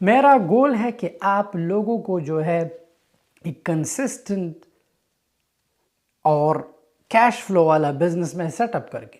میرا گول ہے کہ آپ لوگوں کو جو ہے ایک کنسسٹنٹ اور کیش فلو والا بزنس میں سیٹ اپ کر کے،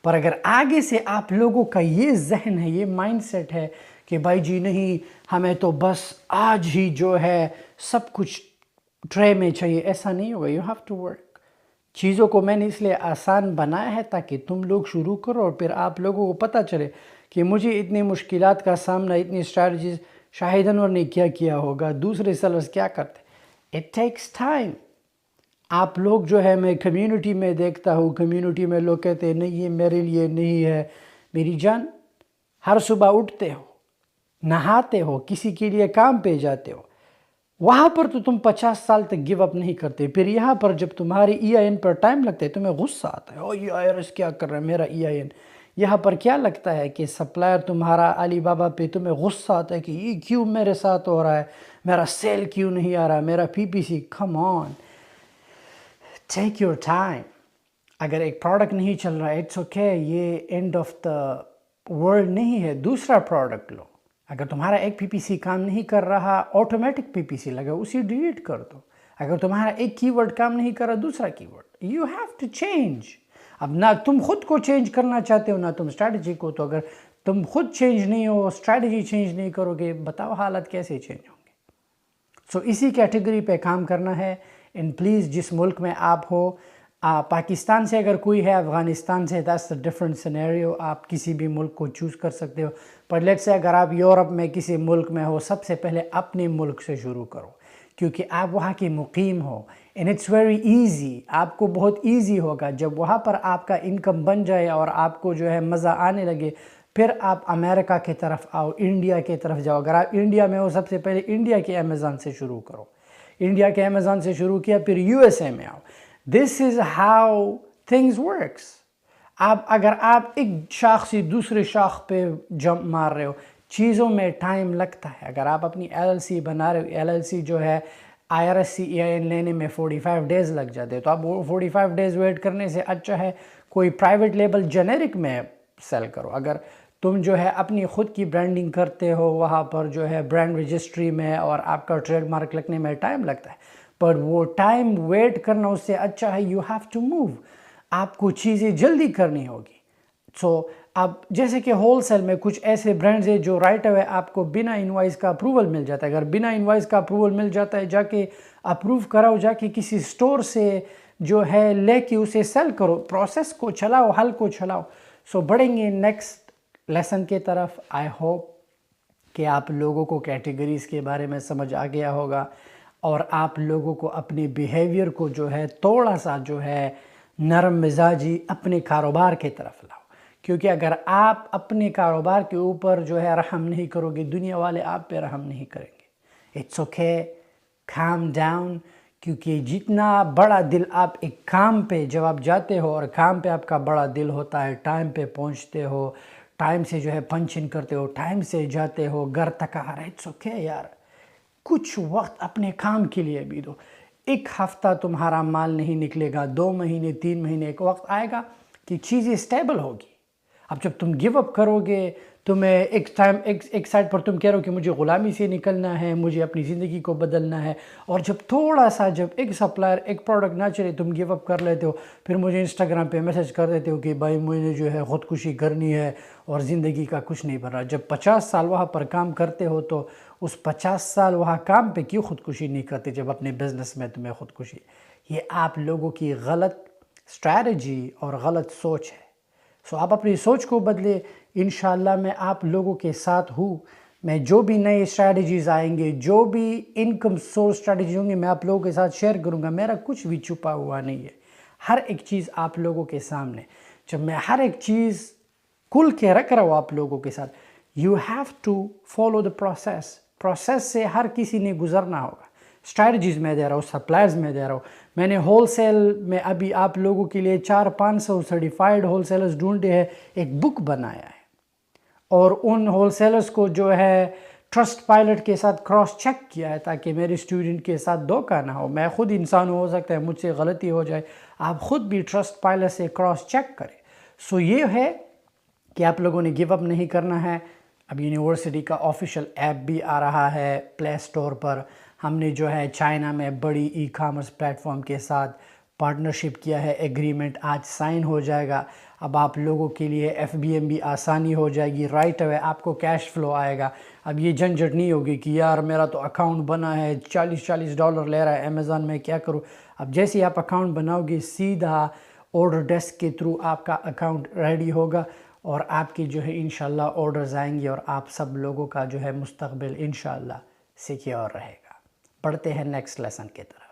پر اگر آگے سے آپ لوگوں کا یہ ذہن ہے، یہ مائنڈ سیٹ ہے کہ بھائی جی نہیں، ہمیں تو بس آج ہی جو ہے سب کچھ ٹرے میں چاہیے، ایسا نہیں ہوگا. You have to work. چیزوں کو میں نے اس لیے آسان بنایا ہے تاکہ تم لوگ شروع کرو اور پھر آپ لوگوں کو پتہ چلے کہ مجھے اتنی مشکلات کا سامنا، اتنی اسٹریٹجیز شاہد انور نے کیا ہوگا، دوسرے سیلرز کیا کرتے. It takes time. آپ لوگ جو ہے، میں کمیونٹی میں دیکھتا ہوں، کمیونٹی میں لوگ کہتے ہیں نہیں یہ میرے لیے نہیں ہے. میری جان، ہر صبح اٹھتے ہو، نہاتے ہو، کسی کے لیے کام پہ جاتے ہو، وہاں پر تو تم 50 سال تک گیو اپ نہیں کرتے. پھر یہاں پر جب تمہاری ای آئی این پر ٹائم لگتا ہے تمہیں غصہ آتا ہے، او یہ آئی آر ایس کیا کر رہا ہے میرا ای آئی این. یہاں پر کیا لگتا ہے کہ سپلائر تمہارا علی بابا پہ، تمہیں غصہ آتا ہے کہ یہ کیوں میرے ساتھ ہو رہا ہے، میرا سیل کیوں نہیں آ رہا، میرا پی پی سی. کم آن، ٹیک یور ٹائم. اگر ایک پروڈکٹ نہیں چل رہا ہے، اٹس اوکے، یہ اینڈ آف دا ورلڈ نہیں ہے، دوسرا پروڈکٹ لو. اگر تمہارا ایک پی پی سی کام نہیں کر رہا، آٹومیٹک پی پی سی لگا، اسی ڈیلیٹ کر دو. اگر تمہارا ایک کی ورڈ کام نہیں کر رہا، دوسرا keyword. You have to change. اب نہ تم خود کو چینج کرنا چاہتے ہو، نہ تم اسٹریٹجی کو. تو اگر تم خود چینج نہیں ہو، اسٹریٹجی چینج نہیں کرو گے، بتاؤ حالت کیسے چینج ہوں گے. سو اسی کیٹیگری پہ کام کرنا ہے. اینڈ پلیز، جس ملک میں آپ ہو، پاکستان سے اگر کوئی ہے، افغانستان سے، دیٹس اے ڈفرنٹ سینیریو. آپ کسی بھی ملک کو چوز کر سکتے ہو. پر لیٹ سے اگر آپ یورپ میں کسی ملک میں ہو، سب سے پہلے اپنے ملک سے شروع کرو، کیونکہ آپ وہاں کے مقیم ہو. And it's very easy. آپ کو بہت ایزی ہوگا جب وہاں پر آپ کا انکم بن جائے اور آپ کو جو ہے مزہ آنے لگے، پھر آپ امریکہ کی طرف آؤ، انڈیا کی طرف جاؤ. اگر آپ انڈیا میں ہو، سب سے پہلے انڈیا کے امیزون سے شروع کرو. انڈیا کے امیزون سے شروع کیا، پھر یو ایس اے میں آؤ. دس از ہاؤ تھنگز ورکس. اگر آپ ایک شاخ سے دوسرے شاخ پہ جمپ مار رہے ہو، چیزوں میں ٹائم لگتا ہے. اگر آپ اپنی ایل ایل سی بنا رہے ہو، ایل ایل سی جو ہے I R S C E I N لینے میں 45 ڈیز لگ جاتے ہیں. تو آپ 45 ڈیز ویٹ کرنے سے اچھا ہے کوئی پرائیویٹ لیبل جنیرک میں سیل کرو. اگر تم جو ہے اپنی خود کی برانڈنگ کرتے ہو، وہاں پر جو ہے برانڈ رجسٹری میں اور آپ کا ٹریڈ مارک لگنے میں ٹائم لگتا ہے. پر وہ ٹائم ویٹ کرنا اس سے اچھا ہے یو ہیو ٹو موو. آپ کو چیزیں جلدی کرنی ہوگی. سو اب جیسے کہ ہول سیل میں کچھ ایسے برانڈز ہیں جو رائٹ اوے آپ کو بنا انوائس کا اپروول مل جاتا ہے. اگر بنا انوائس کا اپروول مل جاتا ہے، جا کے اپروو کراؤ، جا کے کسی سٹور سے جو ہے لے کے اسے سیل کرو، پروسیس کو چلاؤ، حل کو چلاؤ. سو بڑھیں گے نیکسٹ لیسن کے طرف. آئی ہوپ کہ آپ لوگوں کو کیٹیگریز کے بارے میں سمجھ آ گیا ہوگا اور آپ لوگوں کو اپنے بیہیویئر کو جو ہے تھوڑا سا جو ہے نرم مزاجی اپنے کاروبار کی طرف لاؤ. کیونکہ اگر آپ اپنے کاروبار کے اوپر جو ہے رحم نہیں کرو گے، دنیا والے آپ پہ رحم نہیں کریں گے. It's okay, calm down. کیونکہ جتنا بڑا دل آپ ایک کام پہ جب آپ جاتے ہو اور کام پہ آپ کا بڑا دل ہوتا ہے، ٹائم پہ پہنچتے ہو، ٹائم سے جو ہے پنچ ان کرتے ہو، ٹائم سے جاتے ہو، گھر تک آ رہا ہے. اٹس اوکے یار، کچھ وقت اپنے کام کے لیے بھی دو. ایک ہفتہ تمہارا مال نہیں نکلے گا، 2 مہینے، 3 مہینے، ایک وقت آئے گا کہ چیزیں اسٹیبل ہوگی. اب جب تم گیو اپ کرو گے، تمہیں ایک سائڈ پر تم کہہ رہے ہو کہ مجھے غلامی سے نکلنا ہے، مجھے اپنی زندگی کو بدلنا ہے، اور جب تھوڑا سا جب ایک سپلائر ایک پروڈکٹ نہ چلے تم گیو اپ کر لیتے ہو، پھر مجھے انسٹاگرام پہ میسج کر دیتے ہو کہ بھائی مجھے جو ہے خودکشی کرنی ہے اور زندگی کا کچھ نہیں بن رہا. جب 50 سال وہاں پر کام کرتے ہو تو اس 50 سال وہاں کام پہ کیوں خودکشی نہیں کرتے جب اپنے بزنس میں تمہیں خودکشی؟ یہ آپ لوگوں کی غلط اسٹریٹجی اور غلط سوچ ہے. سو آپ اپنی سوچ کو بدلے. انشاءاللہ میں آپ لوگوں کے ساتھ ہوں. میں جو بھی نئے اسٹریٹجیز آئیں گے، جو بھی انکم سورس اسٹریٹجی ہوں گے، میں آپ لوگوں کے ساتھ شیئر کروں گا. میرا کچھ بھی چھپا ہوا نہیں ہے، ہر ایک چیز آپ لوگوں کے سامنے. جب میں ہر ایک چیز کھل کے رکھ رہا ہوں آپ لوگوں کے ساتھ، you have to follow the process سے ہر کسی نے گزرنا ہوگا. اسٹریٹجیز میں دے رہا ہوں، سپلائرز میں دے رہا ہوں. میں نے ہول سیل میں ابھی آپ لوگوں کے لیے 400-500 سرٹیفائیڈ ہول سیلرز ڈھونڈے ہیں، ایک بک بنایا ہے، اور ان ہول سیلرز کو جو ہے ٹرسٹ پائلٹ کے ساتھ کراس چیک کیا ہے تاکہ میرے اسٹوڈنٹ کے ساتھ دھوکہ نہ ہو. میں خود انسان ہو سکتا ہے مجھ سے غلطی ہو جائے، آپ خود بھی ٹرسٹ پائلٹ سے کراس چیک کریں. سو یہ ہے کہ آپ لوگوں نے گیو اپ نہیں کرنا ہے. اب یونیورسٹی کا آفیشیل ایپ بھی آ رہا ہے پلے اسٹور پر. ہم نے جو ہے چائنا میں بڑی ای کامرس پلیٹ فارم کے ساتھ پارٹنرشپ کیا ہے, ایگریمنٹ آج سائن ہو جائے گا. اب آپ لوگوں کے لیے ایف بی ایم بھی آسانی ہو جائے گی, رائٹ اوے آپ کو کیش فلو آئے گا. اب یہ جھنجھٹ نہیں ہوگی کہ یار میرا تو اکاؤنٹ بنا ہے, $40 لے رہا ہے امیزون میں, کیا کروں. اب جیسے ہی آپ اکاؤنٹ بناؤ گے سیدھا آرڈر ڈیسک کے تھرو آپ کا اکاؤنٹ ریڈی ہوگا اور آپ کی جو ہے انشاءاللہ آرڈرز آئیں گے اور آپ سب لوگوں کا جو ہے مستقبل انشاءاللہ سیکیور رہے گا. پڑھتے ہیں نیکسٹ لیسن کی طرف.